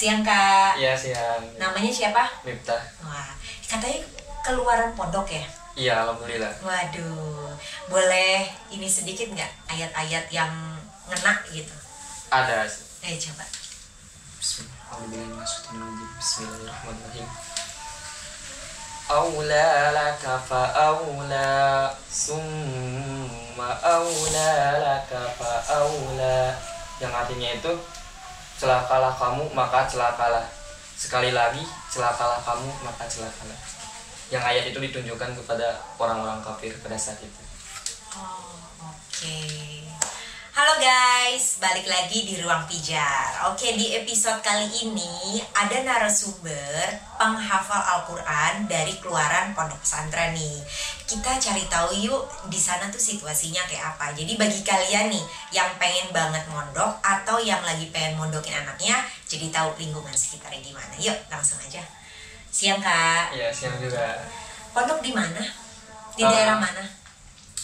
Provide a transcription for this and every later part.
Siang Kak. Iya siang. Namanya siapa? Miftah. Wah, katanya keluaran pondok ya? Iya alhamdulillah. Waduh, boleh ini sedikit nggak ayat-ayat yang ngena gitu? Ada. Coba. Bismillahirrahmanirrahim. Aula laka fa aula summa aula laka fa aula. Yang artinya itu celakalah kamu maka celakalah. Sekali lagi celakalah kamu maka celakalah. Yang ayat itu ditunjukkan kepada orang-orang kafir pada saat itu. Oh, oke. Halo guys, balik lagi di Ruang Pijar. Oke, di episode kali ini ada narasumber penghafal Al-Quran dari keluaran pondok pesantren nih. Kita cari tahu yuk di sana tuh situasinya kayak apa. Jadi bagi kalian nih yang pengen banget mondok atau yang lagi pengen mondokin anaknya, jadi tahu lingkungan sekitarnya gimana. Yuk, langsung aja. Siang Kak. Iya siang juga. Pondok di mana? Di daerah mana?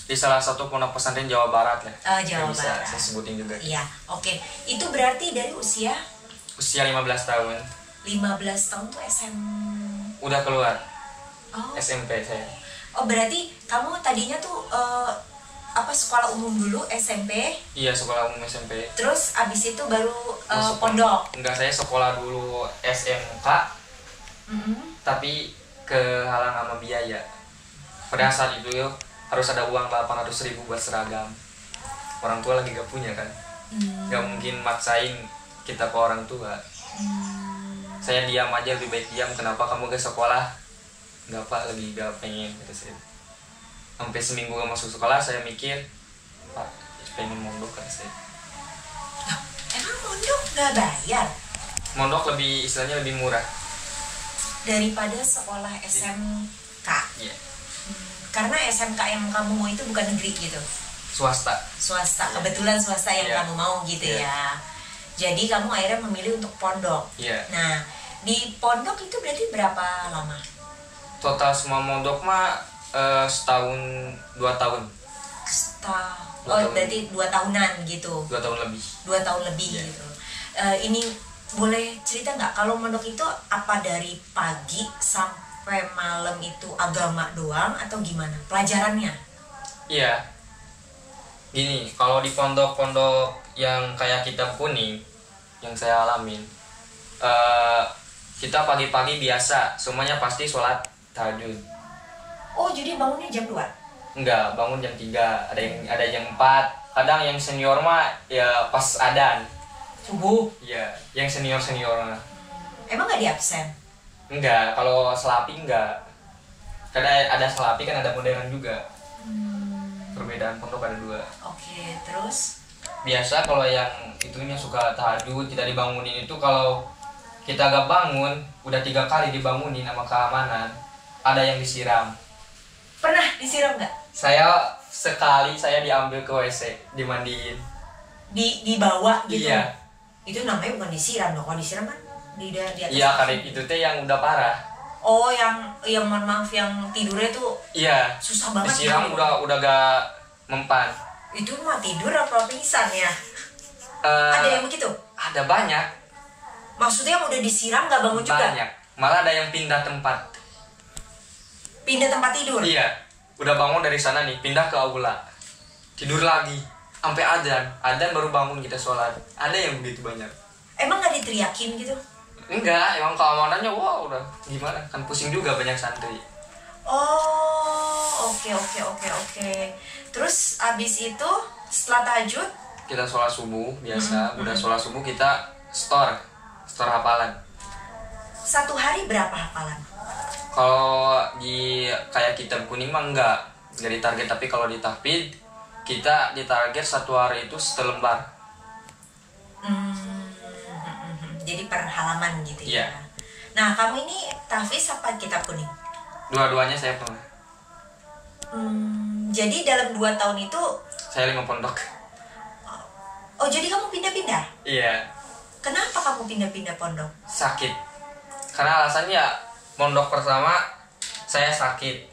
Di salah satu pondok pesantren Jawa Barat ya. Oh, Jawa bisa Barat. saya sebutin juga. Iya, oke. Itu berarti dari usia Usia 15 tahun. 15 tahun tuh Udah keluar. Oh. SMP saya. Oh, berarti kamu tadinya tuh sekolah umum dulu SMP, Iya sekolah umum SMP. terus abis itu baru Masuk pondok. Enggak, saya sekolah dulu SMK, tapi kehalang sama biaya. Pada saat itu yuk harus ada uang 800.000 buat seragam. Orang tua lagi gak punya kan. Gak mungkin maksain kita ke orang tua. Saya diam aja, lebih baik diam. Kenapa kamu gak sekolah? Gak pak, lagi gak pengen gitu saya. Sampai seminggu gak masuk sekolah saya mikir, Pak pengen mondok kan saya. Emang mondok gak bayar? Mondok lebih, istilahnya lebih murah. Daripada sekolah SMK? Iya. Karena SMK yang kamu mau itu bukan negeri gitu? Swasta. Swasta, kebetulan swasta yang kamu mau gitu ya. Jadi kamu akhirnya memilih untuk pondok. Nah, di pondok itu berarti berapa lama? Total semua mondok mah setahun 2 tahun. Berarti 2 tahunan gitu. 2 tahun lebih. 2 tahun lebih gitu. Ini boleh cerita nggak kalau mondok itu apa dari pagi sampai malam itu agama doang atau gimana pelajarannya? Iya. Gini, kalau di pondok-pondok yang kayak Kitab Kuning yang saya alamin, kita pagi-pagi biasa semuanya pasti sholat tahajud. Oh, jadi bangunnya jam 2? Enggak, bangun jam 3, ada yang 4. Kadang yang senior mah ya pas adzan subuh. Iya, yang senior mah. Emang nggak di absen? Enggak, kalau selapi enggak. Karena ada selapi kan ada modern juga. Perbedaan pondok ada 2. Oke, terus? Biasa kalau yang itunya suka tahajud, kita dibangunin itu kalau kita agak bangun, udah 3 kali dibangunin sama keamanan, ada yang disiram. Pernah disiram nggak? Sekali saya diambil ke WC, dimandiin. Dibawa gitu? Iya. Itu namanya bukan disiram dong, kalau disiram kan di atas. Iya, karena itu teh yang udah parah. Oh, yang mohon maaf yang tidurnya tuh Iya. susah banget. Disiram gitu. udah gak mempan. Itu mah tidur apa pingsan ya? Ada yang begitu? Ada banyak. Maksudnya yang udah disiram gak bangun juga? Banyak. Malah ada yang pindah tempat. Pindah tempat tidur? Iya. Udah bangun dari sana nih, pindah ke aula. Tidur lagi. Sampai adzan baru bangun kita sholat. Ada yang begitu banyak. Emang gak diteriakin gitu? Enggak, emang keamanannya wah udah gimana, kan pusing juga banyak santri. Oh, oke. Terus abis itu setelah tahajud? Kita sholat subuh biasa, udah sholat subuh kita store hafalan. Satu hari berapa hafalan? Kalau di kayak Kitab Kuning mah enggak ditarget, tapi kalau di tahfidz kita ditarget 1 hari itu selembar. Jadi per halaman gitu ya. Iya. Nah, kamu ini tahfidz apa Kitab Kuning? Dua-duanya saya pernah. Jadi dalam 2 tahun itu Saya 5 pondok. Oh, jadi kamu pindah-pindah? Iya. Kenapa kamu pindah-pindah pondok? Sakit. Karena alasannya pondok pertama saya sakit.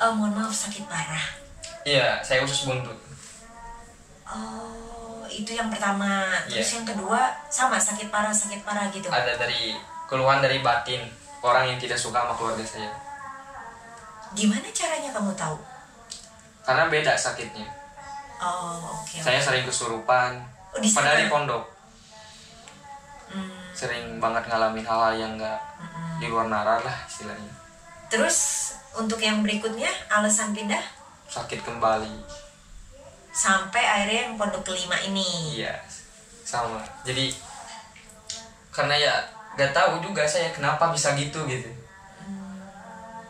Mohon maaf, sakit parah. Iya, saya usus buntut. Oh, itu yang pertama. Terus yang kedua sama sakit parah gitu. Ada dari keluhan dari batin orang yang tidak suka sama keluarga saya. Gimana caranya kamu tahu? Karena beda sakitnya. Oh, oke. Saya sering kesurupan. Padahal di pondok. Sering banget ngalamin hal-hal yang nggak di luar nalar lah istilahnya. Terus untuk yang berikutnya alasan pindah? Sakit kembali. Sampai akhirnya yang pondok kelima ini. Iya, sama. Jadi karena ya nggak tahu juga saya kenapa bisa gitu.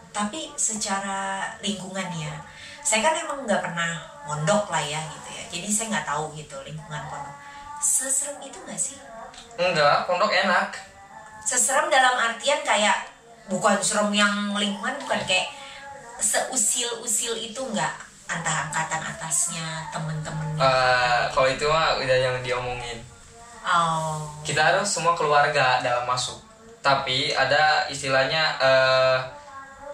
Tapi secara lingkungan ya, saya kan emang nggak pernah mondok lah ya gitu ya. Jadi saya nggak tahu gitu lingkungan pondok. Seserem itu nggak sih? Enggak, pondok enak. Seserem dalam artian kayak bukan serem yang lingkungan, bukan kayak seusil-usil itu nggak, antara angkatan atasnya, temen-temennya. Kalau itu mah udah yang diomongin. Oh. Kita harus semua keluarga dalam masuk. Tapi ada istilahnya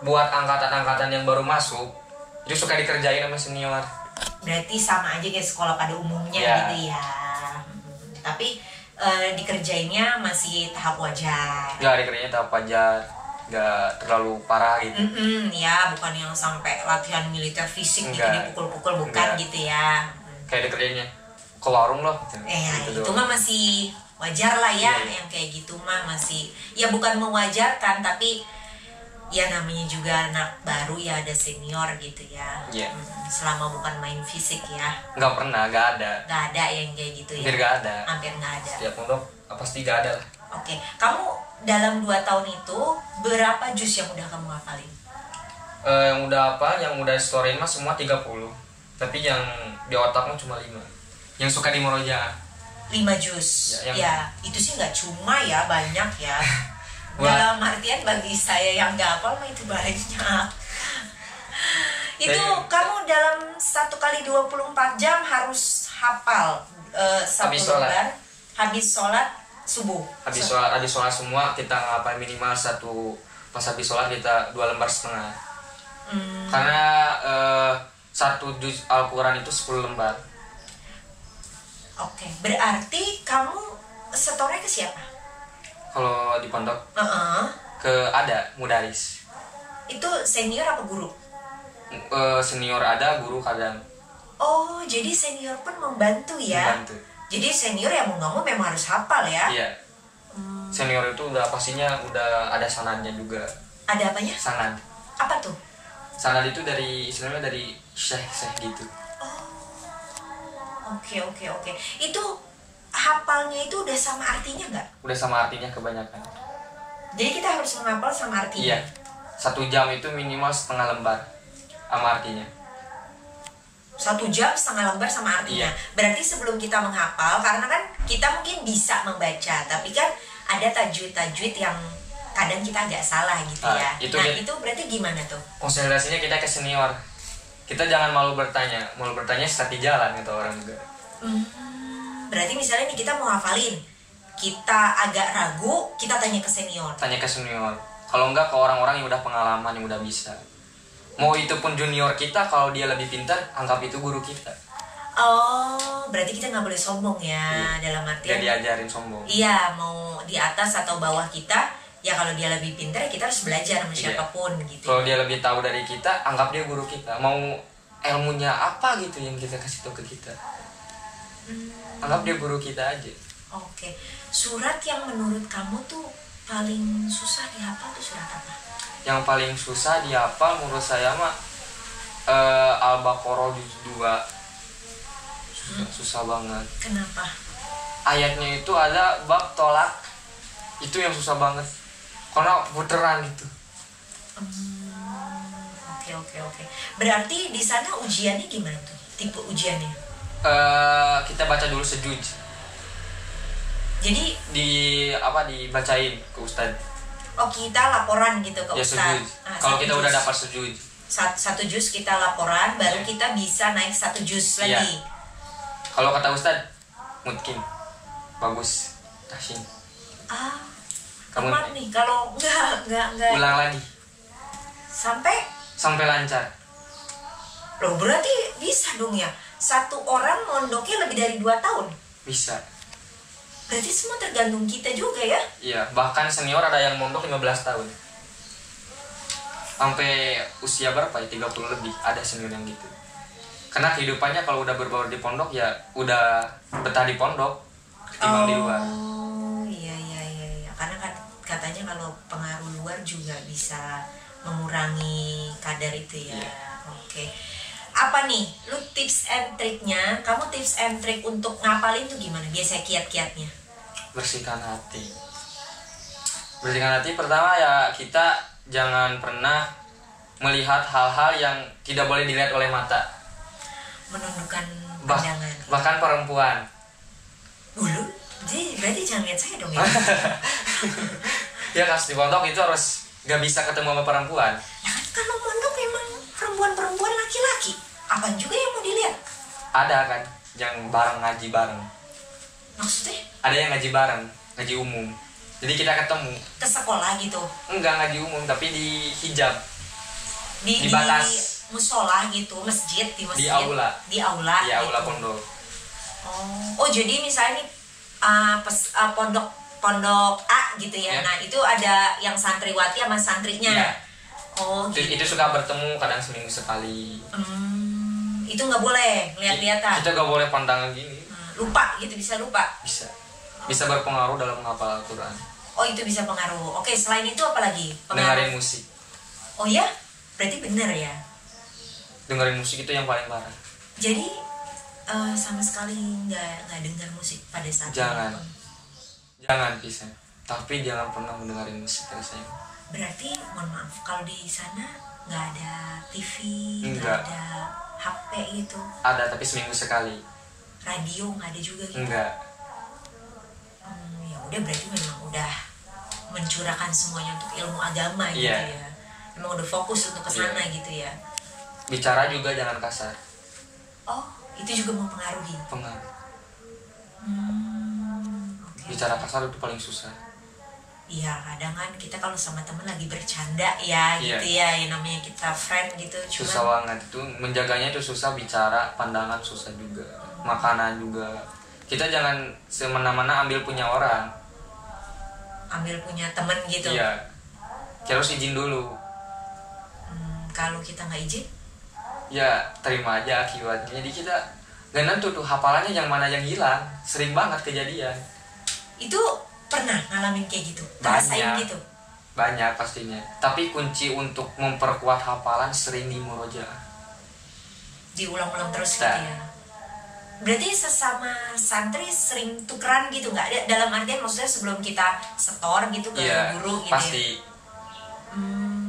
buat angkatan-angkatan yang baru masuk itu suka dikerjain sama senior. Berarti sama aja kayak sekolah pada umumnya gitu ya. Tapi dikerjainnya masih tahap wajar. Ya, dikerjainnya tahap wajar, nggak terlalu parah gitu. Ya, bukan yang sampai latihan militer fisik gitu dipukul-pukul, bukan gitu ya. Kayak dikerjainnya ke warung loh. Gitu itu mah masih wajar lah ya, yang kayak gitu mah masih ya bukan mewajarkan, tapi ya namanya juga anak baru ya, ada senior gitu ya. Selama bukan main fisik ya. Nggak pernah, nggak ada yang kayak gitu ya. Hampir nggak ada. Setiap pondok pasti nggak ada lah. Oke, kamu dalam 2 tahun itu berapa juz yang udah kamu hafalin? Yang udah yang udah storein mah semua 30. Tapi yang di otaknya cuma 5. Yang suka di murojaah 5 juz. Ya, itu sih nggak cuma ya, banyak ya. Dalam artian bagi saya yang nggak hafal mah itu banyak. Itu kamu dalam 1 kali 24 jam harus hafal 1 lembar habis sholat subuh. Habis sholat semua kita ngapal minimal 1. Pas habis sholat kita 2,5 lembar. Karena 1 juz Al-Quran itu 10 lembar. Oke, berarti kamu setornya ke siapa? Kalau di pondok ada mudaris. Itu senior apa guru? Senior ada, guru kadang. Oh, jadi senior pun membantu ya? Membantu. Jadi senior ya mau nggak mau memang harus hafal ya? Iya. Senior itu udah pastinya udah ada sanadnya juga. Ada apanya? Sanad. Apa tuh? Sanad itu istilahnya dari syekh gitu. Oh, oke. Itu hafalnya itu udah sama artinya nggak? Udah sama artinya kebanyakan. Jadi kita harus menghafal sama artinya? Iya. 1 jam itu minimal setengah lembar sama artinya. 1 jam setengah lembar sama artinya. Berarti sebelum kita menghafal, karena kan kita mungkin bisa membaca, tapi kan ada tajwid yang kadang kita agak salah gitu ya. Itu berarti gimana tuh? Konsentrasinya kita ke senior. Kita jangan malu bertanya. Malu bertanya sesat di jalan kata orang juga. Berarti misalnya nih kita mau hafalin, kita agak ragu, kita tanya ke senior. Kalau enggak ke orang-orang yang udah pengalaman, yang udah bisa. Mau itu pun junior kita, kalau dia lebih pintar, anggap itu guru kita. Oh, berarti kita nggak boleh sombong ya, dalam artian. Gak diajarin sombong. Iya, mau di atas atau bawah kita, ya kalau dia lebih pintar, kita harus belajar sama siapapun gitu. Kalau dia lebih tahu dari kita, anggap dia guru kita. Mau ilmunya apa gitu yang kita kasih tahu ke kita. Anggap dia guru kita aja. Oke. Surat yang menurut kamu tuh paling susah dihafal tuh surat apa? Yang paling susah dihafal menurut saya mah Al-Baqarah juz 2. Susah banget. Kenapa? Ayatnya itu ada bab tolak. Itu yang susah banget. Karena puteran gitu. Oke. Berarti di sana ujiannya gimana tuh? Tipe ujiannya? Kita baca dulu sejuj. Jadi dibacain ke ustadz. Oh, kita laporan gitu ke ustadz. Kalau kita udah dapat sejuj. 1 juz kita laporan, baru kita bisa naik 1 juz lagi. Kalau kata ustadz, mungkin bagus, tahsin. Kamu nih kalau enggak. Ulang lagi. Sampai lancar. Loh, berarti bisa dong ya. satu orang mondoknya lebih dari 2 tahun? Bisa. Berarti semua tergantung kita juga ya? Iya, bahkan senior ada yang mondok 15 tahun. Sampai usia berapa ya? 30 lebih ada senior yang gitu. Karena kehidupannya kalau udah berbaur di pondok ya udah betah di pondok ketimbang di luar. Oh iya. Karena kan katanya kalau pengaruh luar juga bisa mengurangi kadar itu ya. Iya. Oke. Apa nih, lu tips and triknya? Kamu tips and trick untuk ngapalin tuh gimana? Biasa kiat-kiatnya? Bersihkan hati. Bersihkan hati pertama ya, kita jangan pernah melihat hal-hal yang tidak boleh dilihat oleh mata. Menundukkan pandangan. Bahkan perempuan. Dulu? Jadi berarti jangan lihat saya dong ya? Ya kan di pondok itu harus gak bisa ketemu sama perempuan. Ya kan kalau pondok memang perempuan-perempuan laki-laki. Apaan juga yang mau dilihat? Ada kan yang bareng ngaji bareng. Maksudnya? Ada yang ngaji bareng, ngaji umum. Jadi kita ketemu. Ke sekolah gitu? Enggak ngaji umum tapi di hijab. Di batas. Di musola gitu, masjid, di masjid. Di aula. Di aula. Di aula gitu. pondok. Oh jadi misalnya nih pondok A gitu ya. Yeah. Nah, itu ada yang santriwati sama santrinya. Yeah. Oh, gitu. Itu suka bertemu kadang seminggu sekali. Itu nggak boleh lihat-lihatan. Kita nggak boleh pandangan gini. Lupa gitu, bisa lupa. Bisa berpengaruh dalam menghafal Al-Quran. Oh, itu bisa pengaruh. Oke, selain itu apa lagi? Dengerin musik. Oh ya? Berarti benar ya? Dengerin musik itu yang paling parah. Jadi sama sekali nggak dengar musik pada saat Jangan bisa. Tapi jangan pernah mendengarin musik rasanya. Berarti mohon maaf kalau di sana nggak ada TV, Enggak. nggak ada HP gitu. Ada tapi seminggu sekali. Radio nggak ada juga gitu. Enggak. Ya udah berarti memang udah mencurahkan semuanya untuk ilmu agama gitu ya. Memang udah fokus untuk kesana gitu ya. Bicara juga jangan kasar. Oh, itu juga mempengaruhi. Pengaruh. Okay. Bicara kasar itu paling susah. Iya, kadang kan kita kalau sama temen lagi bercanda ya gitu ya, yang namanya kita friend gitu. Susah banget itu, menjaganya itu susah, bicara, pandangan susah juga, makanan juga. Kita jangan semena-mena ambil punya orang. Ambil punya temen gitu. Iya. Kita harus izin dulu. Kalau kita nggak izin? Ya terima aja akibatnya. Jadi kita gak nentu tuh hafalannya yang mana yang hilang. Sering banget kejadian. Itu pernah ngalamin kayak gitu? Rasain gitu? Banyak pastinya. Tapi kunci untuk memperkuat hafalan sering di murojaah. Diulang-ulang terus gitu ya. Berarti sesama santri sering tukeran gitu nggak? Dalam artian maksudnya sebelum kita setor gitu ke guru gitu pasti.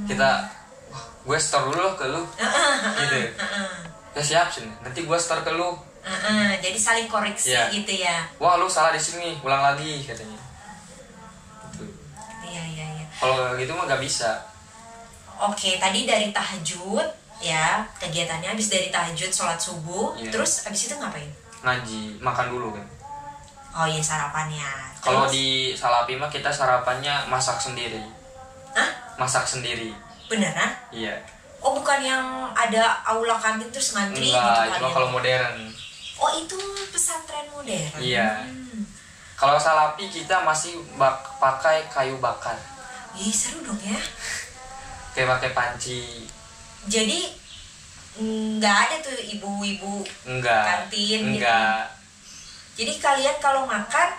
Kita gue store dulu ke lu gitu ya. Siap sih, nanti gue store ke lu. Jadi saling koreksi gitu ya. Wah lu salah di sini, ulang lagi katanya gitu. Iya. Kalau gitu mah gak bisa. Oke, tadi dari tahajud ya, kegiatannya habis dari tahajud sholat subuh, terus habis itu ngapain? Ngaji, makan dulu kan. Oh iya, sarapannya. Kalau di Salapi mah kita sarapannya masak sendiri. Masak sendiri. Beneran? Iya. Oh, bukan yang ada aula kantin terus ngantri gitu kalian? Enggak, kalau modern. Oh, itu pesantren modern. Iya. Kalau Salapi kita masih pakai kayu bakar. Ih, seru dong ya. Kayak pakai panci. Jadi nggak ada tuh ibu-ibu kantin gitu. Jadi kalian kalau makan,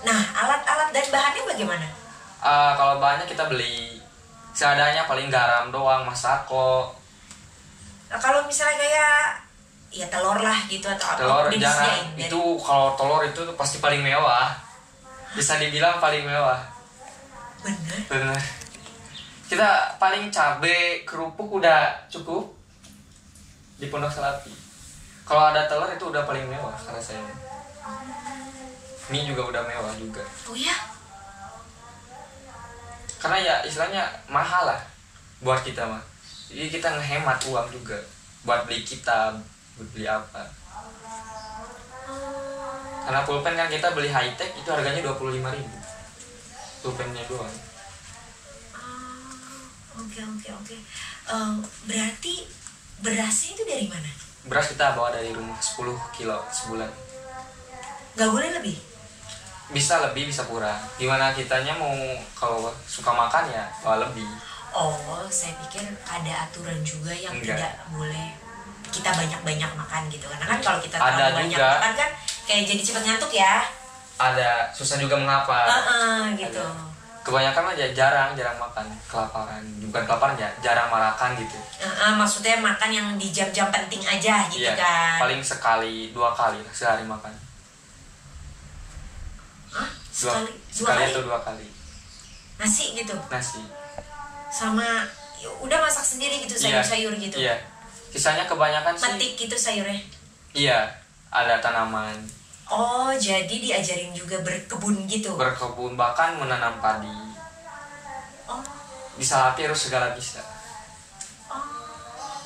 nah alat-alat dan bahannya bagaimana? Kalau bahannya kita beli. Seadanya paling garam doang, masako. Nah, kalau misalnya kayak ya telur lah gitu atau apa? Telur jangan. Itu kalau telur itu pasti paling mewah. Bisa dibilang paling mewah. Bener. Kita paling cabe, kerupuk udah cukup di Pondok Salapi. Kalau ada telur itu udah paling mewah rasanya. Mie juga udah mewah juga. Oh ya? Karena ya istilahnya mahal lah buat kita mah. Jadi kita ngehemat uang juga buat beli kitab, buat beli apa. Karena pulpen kan kita beli high tech itu harganya 25.000. Pulpennya doang. Oke. Berarti berasnya itu dari mana? beras kita bawa dari rumah 10 kilo sebulan. Nggak boleh lebih? Bisa lebih bisa kurang, gimana kitanya mau. Kalau suka makan ya bawa lebih. Oh, saya pikir ada aturan juga yang Enggak. tidak boleh kita banyak-banyak makan gitu. Karena kan kalau kita Ada terlalu banyak juga. makan kan kayak jadi cepet ngantuk ya. Ada susah juga mengapa. Gitu. Kebanyakan aja jarang makan, kelaparan. Bukan kelaparan ya, jarang makan gitu. Maksudnya makan yang di jam-jam penting aja gitu Iya, kan. paling sekali 2 kali lah sehari makan. Hah? Dua Dua kali? atau 2 kali Nasi gitu? nasi. Sama udah masak sendiri gitu, sayur-sayur gitu? Iya, sisanya kebanyakan sih. Metik gitu sayurnya? Iya, ada tanaman, Oh, jadi diajarin juga berkebun gitu? berkebun, bahkan menanam padi. Oh, Bisa api harus segala bisa.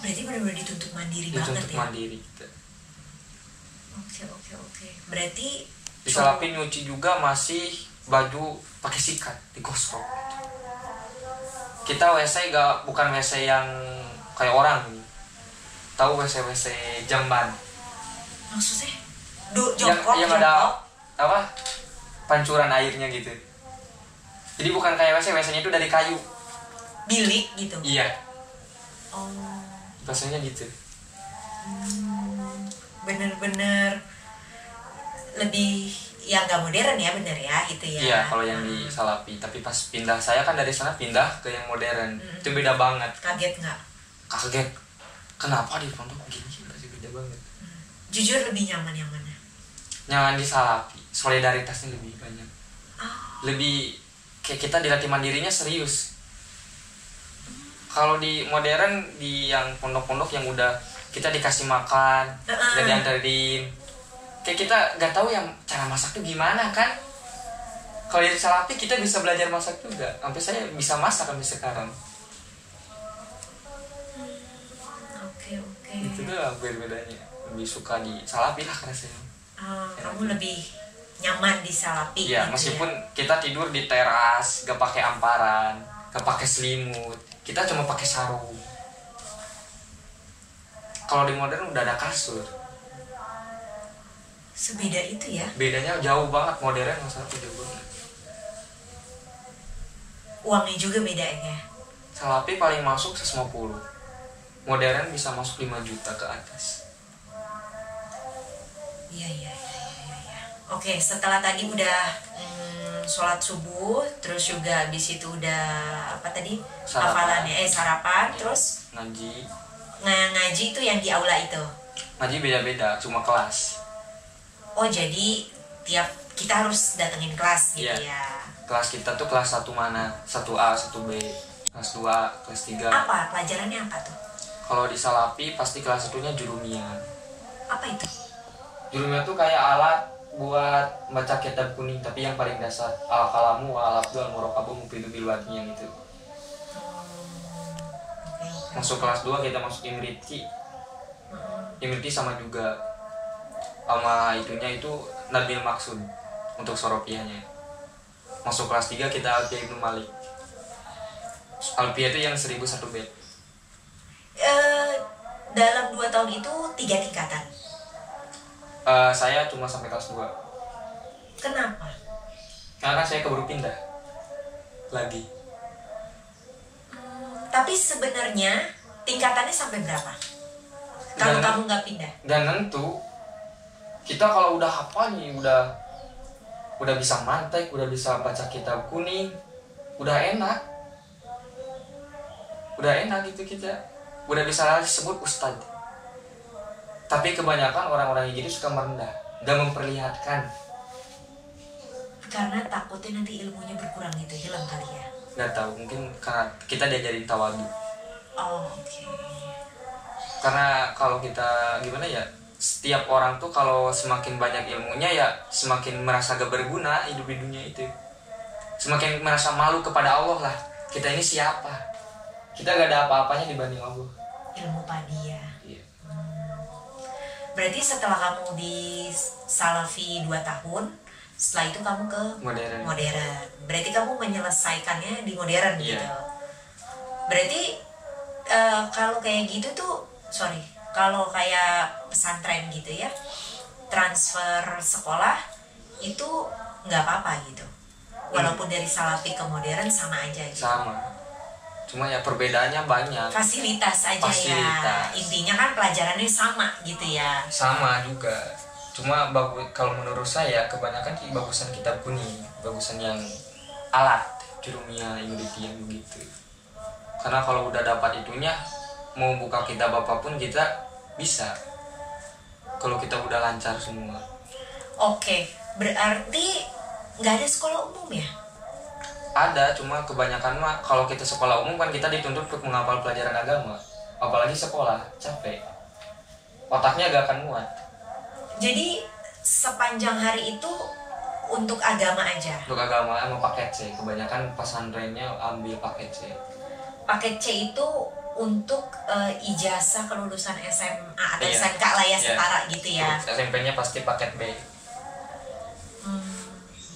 berarti benar-benar dituntut mandiri Itu banget untuk ya? mandiri gitu. Oke. Berarti Bisa api nyuci juga masih baju pakai sikat digosok. Kita WC bukan WC yang kayak orang. Tahu WC jamban? maksudnya jongkok, yang ada apa? Pancuran airnya gitu. Jadi bukan kayak WC-nya itu dari kayu. bilik gitu? Iya, Oh, bahasanya gitu. bener-bener lebih yang nggak modern ya, bener ya gitu ya? Iya, kalau yang di Salapi. Tapi pas pindah, saya kan dari sana pindah ke yang modern. Itu beda banget. Kaget nggak? Kaget. Kenapa di pondok gini? Masih beda banget. Jujur lebih nyaman yang mana? Jangan di Salapi, solidaritasnya lebih banyak. Lebih kayak kita dilatih mandirinya serius. Kalau di modern, di yang pondok-pondok yang udah kita dikasih makan, kita dianterin, kayak kita nggak tahu yang cara masak tuh gimana kan. Kalau di Salapi kita bisa belajar masak juga. Sampai saya bisa masak sampai sekarang. Oke. Itu doang bedanya. Lebih suka di Salapi lah karena saya. Kamu lebih nyaman di Salapi Iya, gitu meskipun ya? kita tidur di teras, gak pakai amparan, gak pakai selimut, kita cuma pakai sarung. Kalau di modern udah ada kasur. Sebeda itu ya? Bedanya jauh banget, modern sama Salapi jauh banget. Uangnya juga beda ya? Salapi paling masuk 150. Modern bisa masuk 5 juta ke atas. Iya. Oke, setelah tadi udah sholat subuh, terus juga habis itu udah apa tadi? Sarapan. Hafalannya, sarapan, terus Ngaji. ngaji itu yang di aula itu. Ngaji beda-beda, cuma kelas. Oh, jadi tiap kita harus datengin kelas gitu Iya. ya? Kelas kita tuh kelas 1 mana? 1A, 1B, kelas 2, kelas 3. Apa? Pelajarannya apa tuh? Kalau di Salapi pasti kelas 1-nya jurumiyah. Apa itu? Jurumiyah tuh kayak alat buat baca kitab kuning, tapi yang paling dasar. Al-kalamu, al-abdu, al-murakabu, mufidu bilwati yang itu. Oke. Masuk kelas 2 kita masuk Imriti. Imriti sama juga. Sama itunya itu Nabil Maksud untuk soropiahnya. Masuk kelas 3 kita Alfiyah Ibnu Malik. Alfiyah itu yang 1001 bait. Dalam 2 tahun itu 3 tingkatan. Saya cuma sampai kelas 2. Kenapa? Karena kan saya keburu pindah lagi. Tapi sebenarnya tingkatannya sampai berapa? Kalau Dan- kamu nggak pindah? Dan tentu kita kalau udah hafal nih, udah bisa mantek, udah bisa baca kitab kuning, udah enak gitu kita, udah bisa disebut ustad. Tapi kebanyakan orang-orang yang gitu suka merendah, gak memperlihatkan. Karena takutnya nanti ilmunya berkurang gitu, hilang kali ya? Gak tahu, mungkin karena kita diajarin tawadu. Oh, oke. Karena kalau kita gimana ya, setiap orang tuh kalau semakin banyak ilmunya ya semakin merasa gak berguna hidup di dunia itu. Semakin merasa malu kepada Allah lah. Kita ini siapa? Kita gak ada apa-apanya dibanding Allah. Ilmu padi ya. Iya. Berarti setelah kamu di Salafi 2 tahun, setelah itu kamu ke Modern. Berarti kamu menyelesaikannya di modern Iya. gitu. Berarti kalau kayak gitu tuh, Kalau kayak pesantren gitu ya, transfer sekolah itu nggak apa-apa gitu. Walaupun dari Salafi ke modern sama aja gitu. Sama. Cuma ya perbedaannya banyak. Fasilitas aja ya. Intinya kan pelajarannya sama gitu ya. Sama juga. Cuma bagus kalau menurut saya kebanyakan bagusan kitab kuning, bagusan yang alat Jurumiyah, Yuridia begitu. Karena kalau udah dapat itunya, mau buka kitab apapun kita bisa. Kalau kita udah lancar semua. Oke, berarti nggak ada sekolah umum ya? Ada, cuma kebanyakan mah kalau kita sekolah umum kan kita dituntut untuk menghafal pelajaran agama. Apalagi sekolah, capek. Otaknya gak akan muat. Jadi sepanjang hari itu untuk agama aja? Untuk agama sama paket C. Kebanyakan pesantrennya ambil paket C. Paket C itu untuk ijazah kelulusan SMA atau SMK lah ya, setara gitu ya? SMP-nya pasti paket B.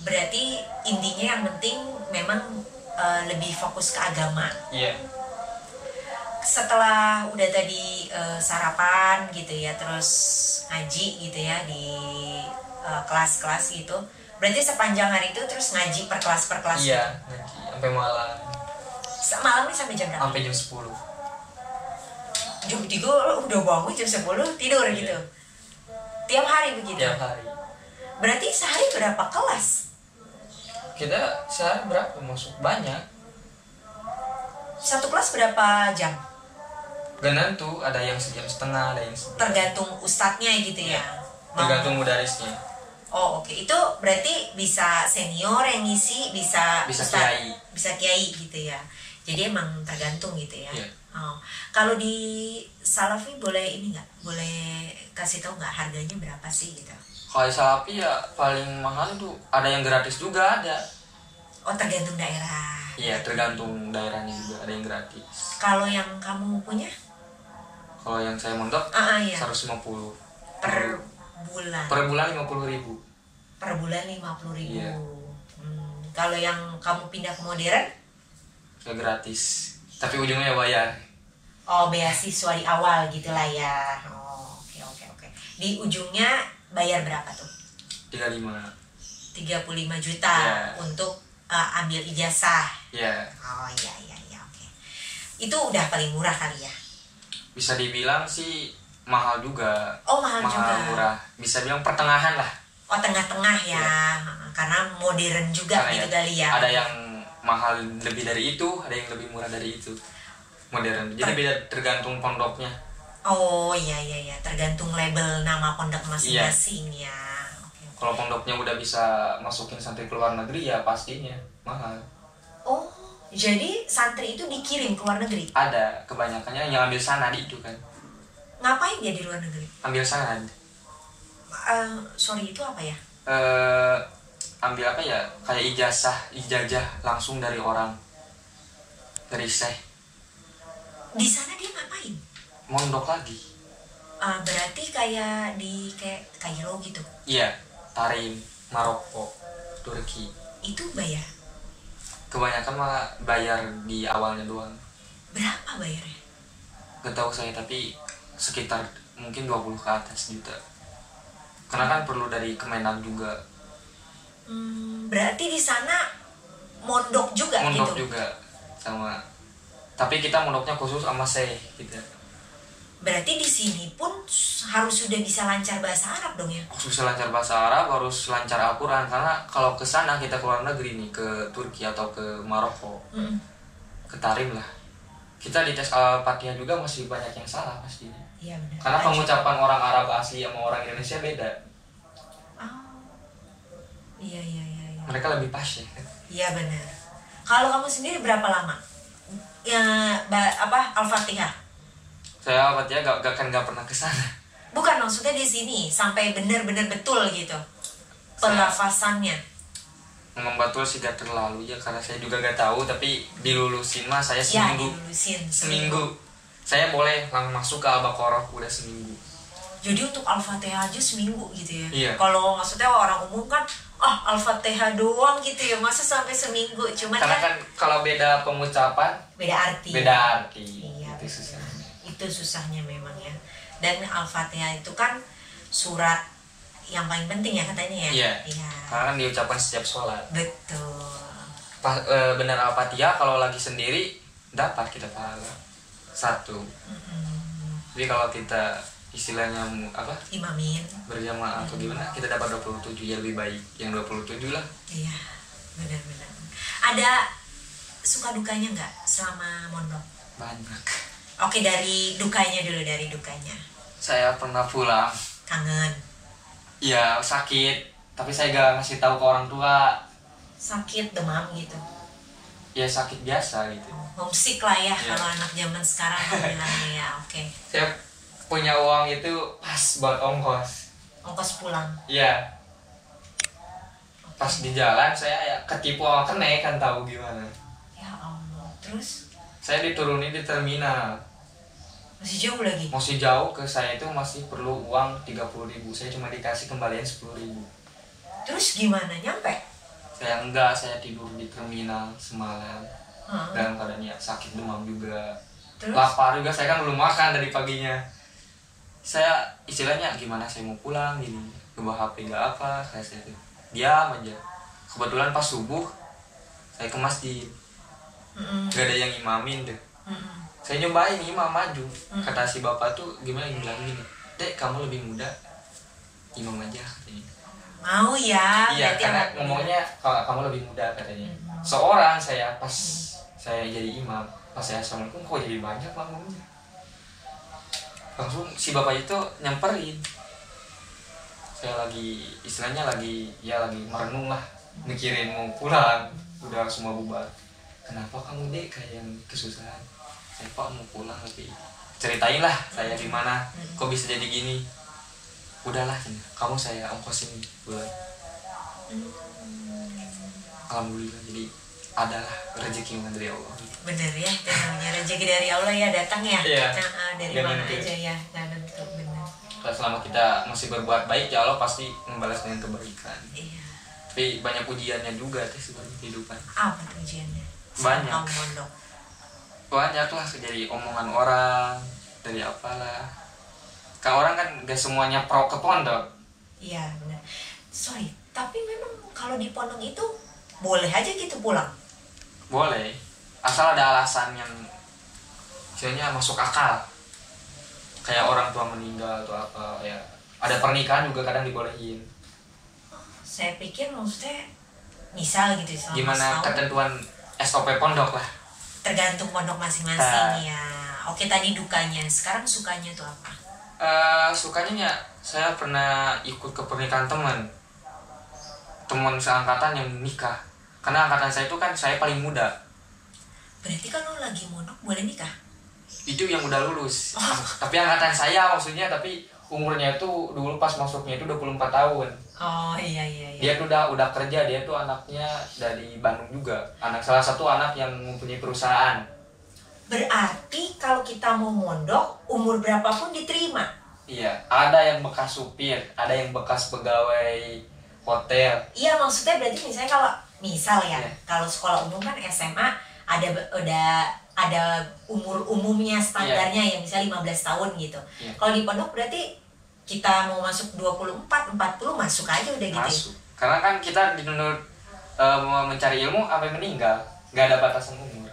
Berarti intinya yang penting memang lebih fokus ke agama. Iya. Setelah udah tadi sarapan gitu ya, terus ngaji gitu ya di kelas-kelas gitu. Berarti sepanjang hari itu terus ngaji per kelas Iya, gitu? ngaji sampai malam. Malamnya sampai jam berapa? Sampai jam 10. Jam 3 udah bangun, jam 10 tidur gitu. Tiap hari begitu? Tiap hari. Berarti sehari berapa kelas? Kita sehari berapa masuk? Banyak. Satu kelas berapa jam? Gak nentu, ada yang sejam setengah, ada yang sejam. Tergantung ustadznya gitu ya? Tergantung mudarisnya. Oh oke. Itu berarti bisa senior yang ngisi, bisa kiai. Bisa kiai gitu ya. Jadi emang tergantung gitu ya. Yeah. Oh. Kalau di Salafi boleh ini nggak? Boleh kasih tahu nggak harganya berapa sih gitu? Kalau Salafi ya paling mahal itu ada yang gratis juga ada. Oh tergantung daerah. Iya tergantung daerahnya juga, ada yang gratis. Kalau yang kamu punya? Kalau yang saya mondok iya. 150 per bulan. Per bulan 50.000. Per bulan 50.000. Iya. Kalau yang kamu pindah ke modern? Ya gratis. Tapi ujungnya ya bayar. Oh beasiswa di awal gitulah ya. Oh oke. Di ujungnya bayar berapa tuh? 35 juta untuk ambil ijazah. Iya. Oh iya oke. Itu udah paling murah kali ya? Bisa dibilang sih mahal juga. Oh mahal juga. Murah. Bisa bilang pertengahan lah. Oh tengah-tengah ya. Karena modern juga karena gitu kali ya. Ada yang mahal lebih dari itu, ada yang lebih murah dari itu. Modern. Jadi beda tergantung pondoknya. Oh iya tergantung label nama pondok masing-masing ya. Okay. Kalau pondoknya udah bisa masukin santri ke luar negeri ya pastinya mahal. Oh jadi santri itu dikirim ke luar negeri? Ada, kebanyakannya yang ambil sanad itu kan. Ngapain dia di luar negeri? Ambil sanad. Sorry itu apa ya? Ambil apa ya? Kayak ijazah langsung dari orang, dari syekh. Di sana dia ngapain? Mondok lagi. Berarti kayak di Kairo gitu? Iya, Tarim, Maroko, Turki. Itu bayar? Kebanyakan mah bayar di awalnya doang. Berapa bayarnya? Gak tahu saya, tapi sekitar mungkin 20 ke atas juta. Karena kan perlu dari Kemenag juga. Berarti di sana mondok juga gitu? Mondok juga sama. Tapi kita mondoknya khusus sama syekh gitu. Berarti di sini pun harus sudah bisa lancar bahasa Arab dong ya? Harus lancar bahasa Arab, harus lancar Al-Quran. Karena kalau ke sana kita ke luar negeri nih, ke Turki atau ke Maroko, ke Tarim lah, kita di tes Al-Fatihah juga masih banyak yang salah pastinya. Iya benar. Karena pengucapan orang Arab asli sama orang Indonesia beda. Iya. Mereka lebih pas ya kan? Iya benar. Kalau kamu sendiri berapa lama? Al-Fatihah? Saya Al-Fatihah gak pernah ke sana. Bukan, maksudnya di sini sampai benar-benar betul gitu pelafasannya. Ngomong betul sih gak terlalu ya, karena saya juga gak tahu. Tapi dilulusin mah saya seminggu. Ya, dilulusin seminggu. Saya boleh langsung masuk ke Al-Baqarah udah seminggu. Jadi untuk Al-Fatihah aja seminggu gitu ya? Iya. Kalau maksudnya orang umum kan Al-Fatihah doang gitu ya, masa sampai seminggu? Cuman karena kan kalau beda pengucapan beda arti. Iya, itu susahnya memang ya. Dan Al-Fatihah itu kan surat yang paling penting ya katanya ya. Iya. Iya. Karena kan diucapkan setiap sholat. Betul. Benar Al-Fatihah kalau lagi sendiri dapat kita pahala 1. Jadi kalau kita istilahnya imamin berjamaah atau gimana, kita dapat 27, ya lebih baik yang 27 lah. Iya, benar-benar. Ada suka dukanya nggak selama mondok? Banyak. Oke, dari dukanya dulu, dari dukanya. Saya pernah pulang, Kangen. ya sakit, tapi saya gak ngasih tahu ke orang tua. Sakit, demam gitu. Ya sakit biasa gitu. Homesick lah ya, Iya. kalau anak zaman sekarang bilangnya ya. Oke. Saya punya uang itu pas buat ongkos. Ongkos pulang. Iya. Pas di jalan saya ya ketipu orang kenek, kan tahu gimana. Ya Allah. Terus Saya diturunin di terminal. masih jauh lagi. Masih jauh, ke saya itu masih perlu uang 30.000. Saya cuma dikasih kembalian 10.000. Terus gimana nyampe? Saya enggak, saya tidur di terminal semalam. Hah? Dalam keadaan ya sakit, demam juga. Terus? Lapar juga, saya kan belum makan dari paginya. Saya istilahnya gimana, saya mau pulang gini, bawa HP gak apa, saya diam aja. Kebetulan pas subuh saya ke masjid, gak ada yang imamin deh. Saya nyobain imam maju. Kata si bapak tuh gimana, yang bilang gini, "Dek, kamu lebih muda, imam aja," katanya. Mau ya? Iya, berarti karena anak ngomongnya kalau kamu lebih muda katanya. Seorang saya pas saya jadi imam, pas saya assalamualaikum, kok jadi banyak makmumnya. Langsung si bapak itu nyamperin. Saya lagi istilahnya lagi merenung lah, mikirin mau pulang, udah semua bubar. Kenapa kamu dek kayak yang kesusahan? Saya pak mau pulang, tapi ceritain lah saya gimana, kok bisa jadi gini. Udahlah, kamu saya ongkosin buat. Alhamdulillah, jadi adalah rezeki yang dari Allah. bener ya, itu namanya rezeki dari Allah ya, datang ya. Iya. Dari Gak mana nentu. aja ya, nggak nentu, bener. Kalau selama kita masih berbuat baik, ya Allah pasti membalas dengan kebaikan. Iya. Tapi banyak ujiannya juga tuh sebenarnya kehidupan. Apa tuh ujiannya? Banyak. Kamu mondok. Banyak lah, jadi omongan orang, dari apalah. Kan orang kan gak semuanya pro ke pondok. Iya benar. Sorry, tapi memang kalau di pondok itu boleh aja gitu pulang. Boleh, asal ada alasan yang misalnya masuk akal. Kayak orang tua meninggal atau apa ya. Ada pernikahan juga kadang dibolehin. Saya pikir maksudnya misal gitu selama Gimana setahun, ketentuan SOP pondok lah. tergantung pondok masing-masing ya. Oke, tadi dukanya, sekarang sukanya tuh apa? Sukanya ya, saya pernah ikut ke pernikahan teman seangkatan yang nikah. Karena angkatan saya itu kan saya paling muda. Berarti kalau lagi mondok boleh nikah? Itu yang udah lulus. Tapi angkatan saya maksudnya, tapi umurnya itu dulu pas masuknya itu 24 tahun. Oh iya. Dia tuh udah kerja, dia tuh anaknya dari Bandung juga. Salah satu anak yang mempunyai perusahaan. Berarti kalau kita mau mondok, umur berapapun diterima? Iya, ada yang bekas supir, ada yang bekas pegawai hotel. Iya, maksudnya berarti misalnya kalau misal ya, Iya. kalau sekolah umum kan SMA udah ada umur umumnya standarnya ya, misalnya 15 tahun gitu. Iya. Kalau di pondok berarti kita mau masuk 24, 40 masuk aja udah gitu. Masuk. Karena kan kita dituntut mau mencari ilmu sampai meninggal, nggak ada batasan umur.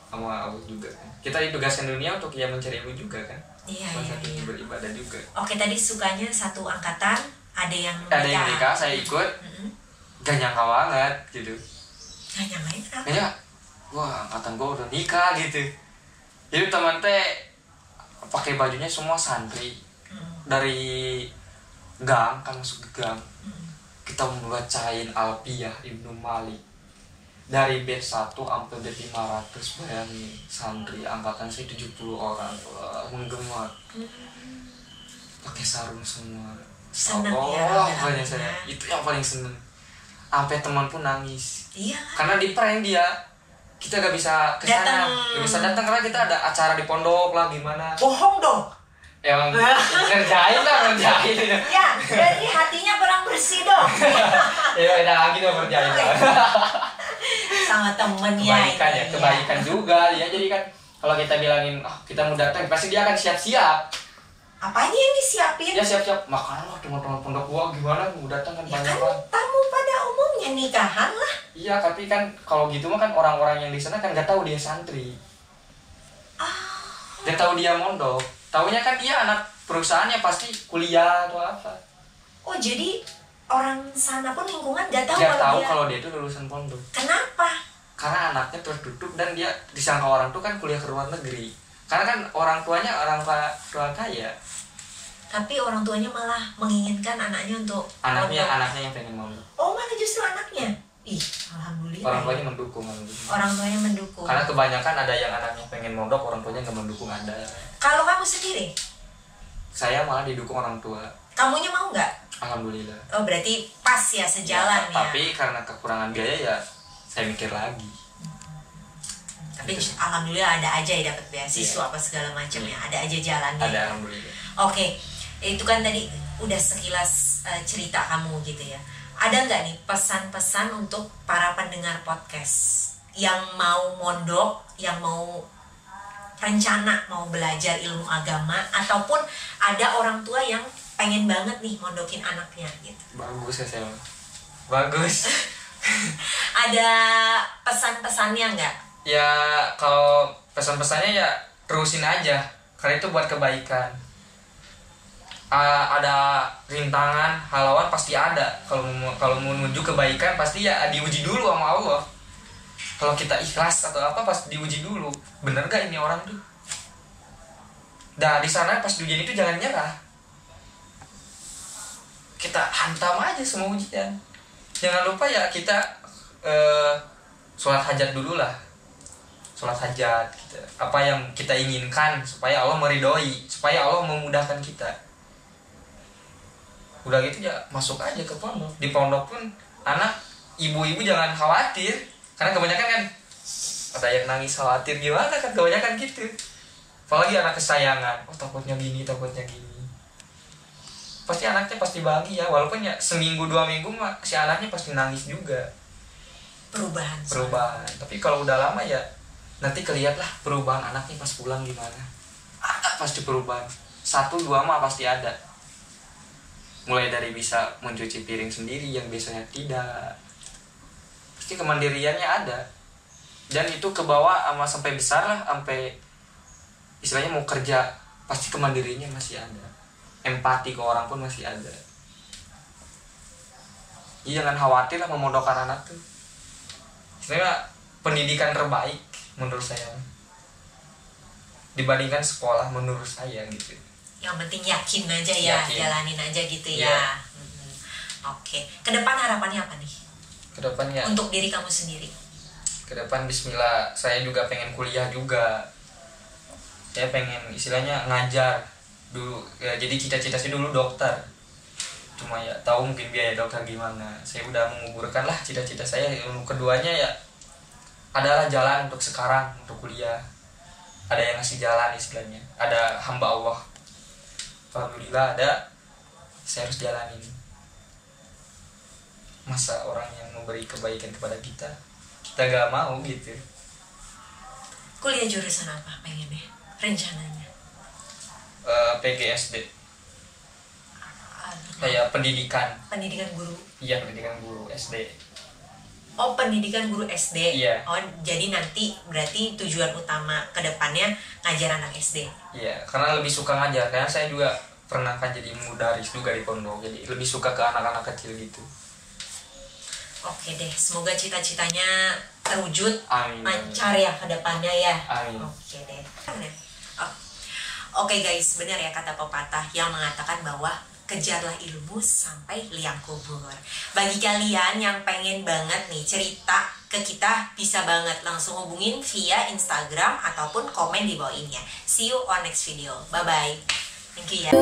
Sama Allah juga kan. Kita ditugaskan dunia untuk ya mencari ilmu juga kan. Iya. Salah satunya beribadah juga. Oke, tadi sukanya satu angkatan, ada yang Ada yang nikah, saya ikut, gak nyangka banget gitu. Gak nyamain kenapa? Kayaknya, wah angkatan gue udah nikah gitu. Jadi teman teh pakai bajunya semua santri. Dari gang, kan masuk ke gang, kita membacain Alpiyah Ibnu Malik dari bed 1 sampai bed 500. Bayangin, santri angkatan saya 70 orang. Wah, menggema, pakai sarung semua. Seneng ya, Oh, rame-rame. pokoknya saya itu yang paling seneng. Sampai teman pun nangis Iya. karena di prank dia. Kita gak bisa kesana, gak bisa datang karena kita ada acara di pondok lah gimana. Bohong dong. Emang ngerjain lah, ngerjain. Ya, berarti hatinya kurang bersih dong. Ya beda lagi dong ngerjain lah. Sama temennya Kebaikan ya, ini, kebaikan juga ya. Jadi kan kalau kita bilangin, oh kita mau datang, pasti dia akan siap-siap. Apanya yang disiapin? Ya siap-siap makanan lah, teman-teman pondok gua gimana mau datang kan Ya banyak kan kan. tamu pada umumnya nikahan lah. Iya, tapi kan kalau gitu mah kan orang-orang yang di sana kan nggak tahu dia santri. Dia tahu dia mondok. Taunya kan dia anak perusahaannya pasti kuliah atau apa. Oh jadi orang sana pun lingkungan gak tahu Dia tahu dia. kalau dia itu lulusan pondok. Kenapa? Karena anaknya tertutup dan dia disangka orang tuh kan kuliah ke luar negeri. Karena kan orang tuanya orang tua kaya. Tapi orang tuanya malah menginginkan anaknya untuk Anaknya mondok. yang pengen mondok. Oh malah justru anaknya. Ih, alhamdulillah. Orang tuanya mendukung. Orang tuanya mendukung. Karena kebanyakan ada yang anaknya pengen mondok, orang tuanya nggak mendukung ada. Kalau kamu sendiri, Saya malah didukung orang tua. kamunya mau nggak? Alhamdulillah. Oh berarti pas ya sejalan ya. Tapi karena kekurangan biaya ya saya mikir lagi. Tapi alhamdulillah ada aja ya dapat beasiswa apa segala macam ya. Ada aja jalannya. Ada alhamdulillah. Oke, itu kan tadi udah sekilas cerita kamu gitu ya. Ada nggak nih pesan-pesan untuk para pendengar podcast yang mau mondok, yang mau rencana mau belajar ilmu agama, ataupun ada orang tua yang pengen banget nih mondokin anaknya gitu. Bagus ya saya. Bagus. Ada pesan-pesannya nggak? Ya kalau pesan-pesannya ya terusin aja. Karena itu buat kebaikan. Ada rintangan, halangan pasti ada. Kalau mau menuju kebaikan pasti ya diuji dulu sama Allah. Kalau kita ikhlas atau apa pasti diuji dulu. Bener gak ini orang tuh? Nah di sana pas diujian itu jangan nyerah. Kita hantam aja semua ujian. Jangan lupa ya kita sholat hajat dulu lah. Sholat hajat gitu. Apa yang kita inginkan supaya Allah meridhoi, supaya Allah memudahkan kita. Udah gitu ya masuk aja ke pondok. Di pondok pun anak ibu-ibu jangan khawatir. Karena kebanyakan kan ada yang nangis khawatir gimana kan, kebanyakan gitu. Apalagi anak kesayangan, oh takutnya gini, takutnya gini. Pasti anaknya pasti bahagia, walaupun ya seminggu 2 minggu mah si anaknya pasti nangis juga. Perubahan. Tapi kalau udah lama ya nanti kelihatan lah perubahan anaknya pas pulang gimana. Ada pasti perubahan. 1-2 mah pasti ada. Mulai dari bisa mencuci piring sendiri yang biasanya tidak. Pasti kemandiriannya ada. Dan itu ke bawah sampai besar lah, sampai istilahnya mau kerja pasti kemandiriannya masih ada. Empati ke orang pun masih ada. Jadi jangan khawatir lah memondokkan anak tuh. Sebenarnya pendidikan terbaik menurut saya dibandingkan sekolah menurut saya gitu. Yang penting yakin aja ya, jalanin aja gitu ya. Oke. Kedepan harapannya apa nih? Kedepannya untuk diri kamu sendiri. Kedepan bismillah, saya juga pengen kuliah juga. Saya pengen istilahnya ngajar dulu ya, jadi cita-cita saya dulu dokter. Cuma ya tahu mungkin biaya dokter gimana. Saya udah menguburkan lah cita-cita saya. Ilmu keduanya ya adalah jalan untuk sekarang, untuk kuliah. Ada yang ngasih jalan istilahnya. Ada hamba Allah. Alhamdulillah ada. Saya harus jalanin. Masa orang yang memberi kebaikan kepada kita gak mau gitu. Kuliah jurusan apa pengennya? Rencananya? PGSD. Kayak pendidikan. Pendidikan guru. Iya, pendidikan guru SD. Oh, pendidikan guru SD. Iya. Oh, jadi nanti berarti tujuan utama ke depannya ngajar anak SD. Iya, karena lebih suka ngajar. Karena saya juga pernah kan jadi mudaris juga di pondok. Jadi lebih suka ke anak-anak kecil gitu. Oke deh, semoga cita-citanya terwujud. Amin. Lancar ya ke depannya ya. Amin. Oke deh. Oke guys, benar ya kata pepatah yang mengatakan bahwa kejarlah ilmu sampai liang kubur. Bagi kalian yang pengen banget nih cerita ke kita, bisa banget langsung hubungin via Instagram ataupun komen di bawah ini ya. See you on next video. Bye bye. Thank you ya.